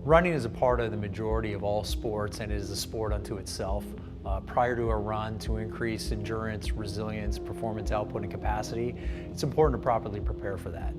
Running is a part of the majority of all sports and it is a sport unto itself. Prior to a run, to increase endurance, resilience, performance output, and capacity, it's important to properly prepare for that.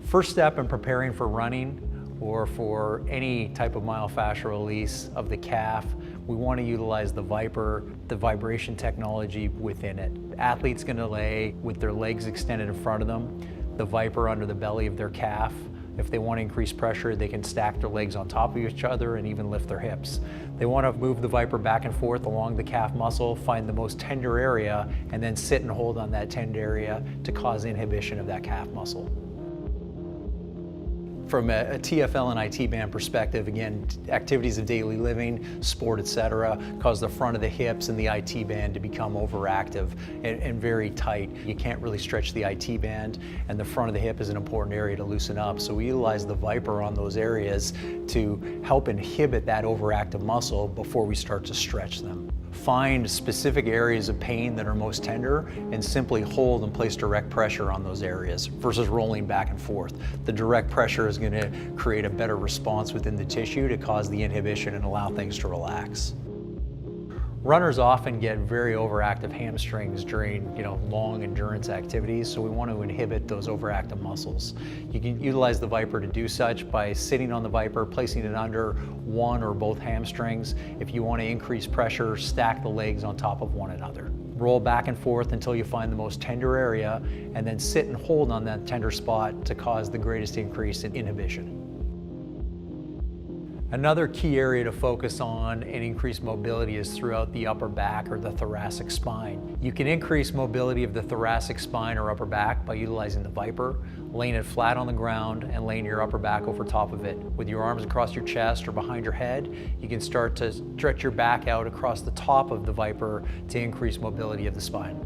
First step in preparing for running or for any type of myofascial release of the calf, we want to utilize the Viper, the vibration technology within it. The athlete's going to lay with their legs extended in front of them, the Viper under the belly of their calf. If they want to increase pressure, they can stack their legs on top of each other and even lift their hips. They want to move the Viper back and forth along the calf muscle, find the most tender area, and then sit and hold on that tender area to cause inhibition of that calf muscle. From a TFL and IT band perspective, again, activities of daily living, sport, etc., cause the front of the hips and the IT band to become overactive and very tight. You can't really stretch the IT band, and the front of the hip is an important area to loosen up. So we utilize the Viper on those areas to help inhibit that overactive muscle before we start to stretch them. Find specific areas of pain that are most tender and simply hold and place direct pressure on those areas versus rolling back and forth. The direct pressure is going to create a better response within the tissue to cause the inhibition and allow things to relax. Runners often get very overactive hamstrings during long endurance activities, so we want to inhibit those overactive muscles. You can utilize the Viper to do such by sitting on the Viper, placing it under one or both hamstrings. If you want to increase pressure, stack the legs on top of one another. Roll back and forth until you find the most tender area, and then sit and hold on that tender spot to cause the greatest increase in inhibition. Another key area to focus on and increase mobility is throughout the upper back or the thoracic spine. You can increase mobility of the thoracic spine or upper back by utilizing the Viper, laying it flat on the ground and laying your upper back over top of it. With your arms across your chest or behind your head, you can start to stretch your back out across the top of the Viper to increase mobility of the spine.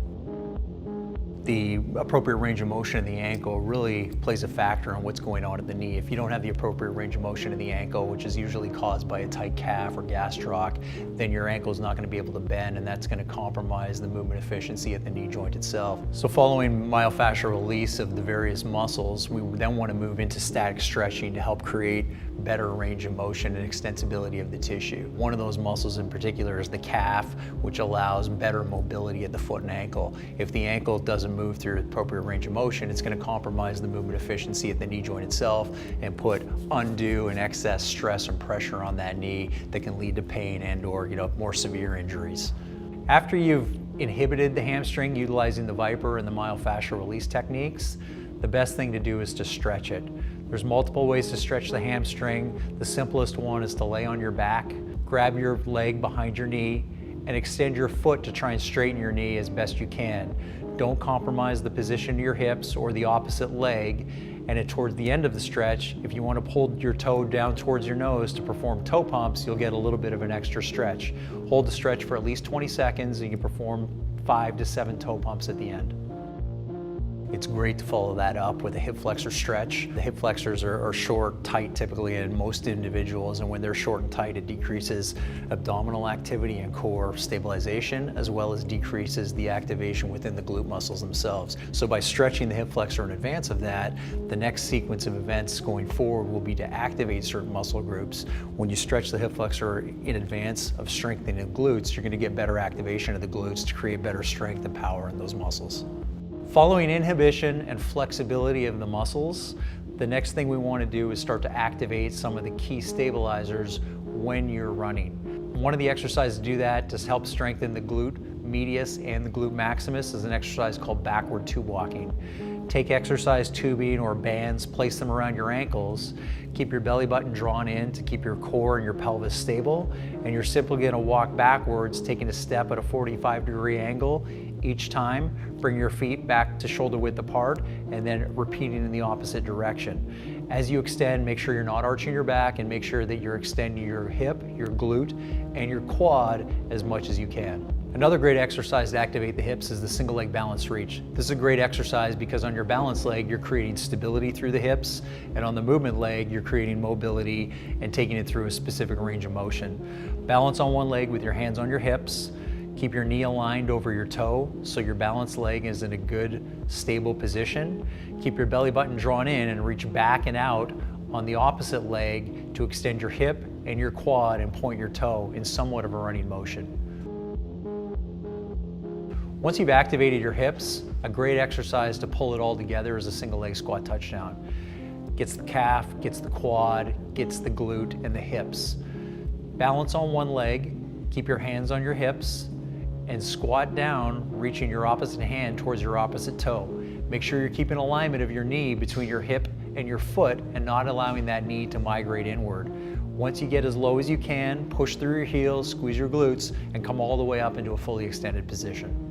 The appropriate range of motion in the ankle really plays a factor on what's going on at the knee. If you don't have the appropriate range of motion in the ankle, which is usually caused by a tight calf or gastroc, then your ankle is not going to be able to bend, and that's going to compromise the movement efficiency at the knee joint itself. So following myofascial release of the various muscles, we then want to move into static stretching to help create better range of motion and extensibility of the tissue. One of those muscles in particular is the calf, which allows better mobility at the foot and ankle. If the ankle doesn't move through the appropriate range of motion, it's going to compromise the movement efficiency at the knee joint itself and put undue and excess stress and pressure on that knee that can lead to pain and or more severe injuries. After you've inhibited the hamstring utilizing the Viper and the myofascial release techniques, the best thing to do is to stretch it. There's multiple ways to stretch the hamstring. The simplest one is to lay on your back, grab your leg behind your knee, and extend your foot to try and straighten your knee as best you can. Don't compromise the position of your hips or the opposite leg. And towards the end of the stretch, if you want to pull your toe down towards your nose to perform toe pumps, you'll get a little bit of an extra stretch. Hold the stretch for at least 20 seconds and you can perform 5 to 7 toe pumps at the end. It's great to follow that up with a hip flexor stretch. The hip flexors are short, tight typically in most individuals, and when they're short and tight, it decreases abdominal activity and core stabilization, as well as decreases the activation within the glute muscles themselves. So by stretching the hip flexor in advance of that, the next sequence of events going forward will be to activate certain muscle groups. When you stretch the hip flexor in advance of strengthening the glutes, you're going to get better activation of the glutes to create better strength and power in those muscles. Following inhibition and flexibility of the muscles, the next thing we want to do is start to activate some of the key stabilizers when you're running. One of the exercises to do that to help strengthen the glute medius and the glute maximus is an exercise called backward tube walking. Take exercise tubing or bands, place them around your ankles, keep your belly button drawn in to keep your core and your pelvis stable, and you're simply going to walk backwards, taking a step at a 45-degree angle each time. Bring your feet back to shoulder width apart, and then repeating in the opposite direction. As you extend, make sure you're not arching your back, and make sure that you're extending your hip, your glute, and your quad as much as you can. Another great exercise to activate the hips is the single leg balance reach. This is a great exercise because on your balance leg, you're creating stability through the hips, and on the movement leg, you're creating mobility and taking it through a specific range of motion. Balance on one leg with your hands on your hips. Keep your knee aligned over your toe so your balanced leg is in a good, stable position. Keep your belly button drawn in and reach back and out on the opposite leg to extend your hip and your quad and point your toe in somewhat of a running motion. Once you've activated your hips, a great exercise to pull it all together is a single leg squat touchdown. Gets the calf, gets the quad, gets the glute and the hips. Balance on one leg, keep your hands on your hips, and squat down, reaching your opposite hand towards your opposite toe. Make sure you're keeping alignment of your knee between your hip and your foot and not allowing that knee to migrate inward. Once you get as low as you can, push through your heels, squeeze your glutes, and come all the way up into a fully extended position.